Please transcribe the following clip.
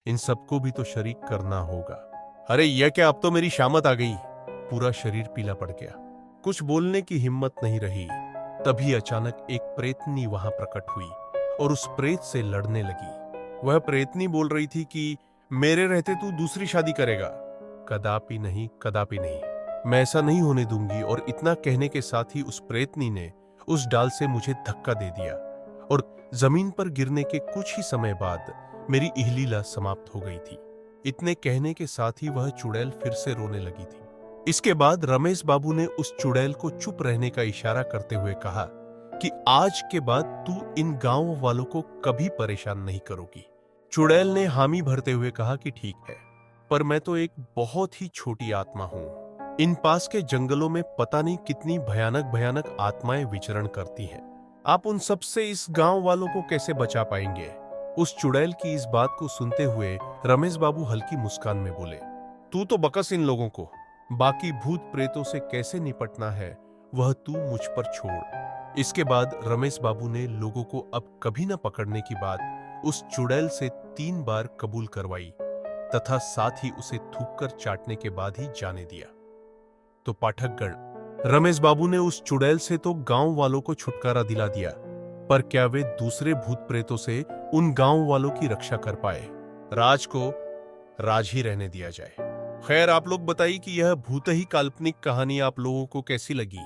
इन सबको भी तो शरीक करना होगा। अरे यह क्या, अब तो मेरी शामत आ गई। पूरा शरीर पीला पड़ गया, कुछ बोलने की हिम्मत नहीं रही। तभी अचानक एक प्रेतनी वहां प्रकट हुई और उस प्रेत से लड़ने लगी। वह प्रेतनी बोल रही थी कि मेरे रहते तू दूसरी शादी करेगा। कदापि नहीं, कदापि नहीं, मैं ऐसा नहीं होने दूंगी। और इतना कहने के साथ ही उस प्रेतनी ने उस डाल से मुझे धक्का दे दिया और जमीन पर गिरने के कुछ ही समय बाद मेरी इहलीला समाप्त हो गई थी। इतने कहने के साथ ही वह चुड़ैल फिर से रोने लगी थी। इसके बाद रमेश बाबू ने उस चुड़ैल को चुप रहने का इशारा करते हुए कहा कि आज के बाद तू इन गांव वालों को कभी परेशान नहीं करोगी। चुड़ैल ने हामी भरते हुए कहा कि ठीक है, पर मैं तो एक बहुत ही छोटी आत्मा हूं। इन पास के जंगलों में पता नहीं कितनी भयानक भयानक आत्माएं विचरण करती हैं। आप उन सब से इस गांव वालों को कैसे बचा पाएंगे? उस चुड़ैल की इस बात को सुनते हुए रमेश बाबू हल्की मुस्कान में बोले, तू तो बकस इन लोगों को, बाकी भूत प्रेतों से कैसे निपटना है वह तू मुझ पर छोड़। इसके बाद रमेश बाबू ने लोगों को अब कभी न पकड़ने की बात उस चुड़ैल से 3 बार कबूल करवाई तथा साथ ही उसे थूककर चाटने के बाद ही जाने दिया। तो पाठकगण, रमेश बाबू ने उस चुड़ैल से तो गांव वालों को छुटकारा दिला दिया, पर क्या वे दूसरे भूत प्रेतों से उन गांव वालों की रक्षा कर पाए? राज को राज ही रहने दिया जाए। खैर, आप लोग बताइए कि यह भूत ही काल्पनिक कहानी आप लोगों को कैसी लगी।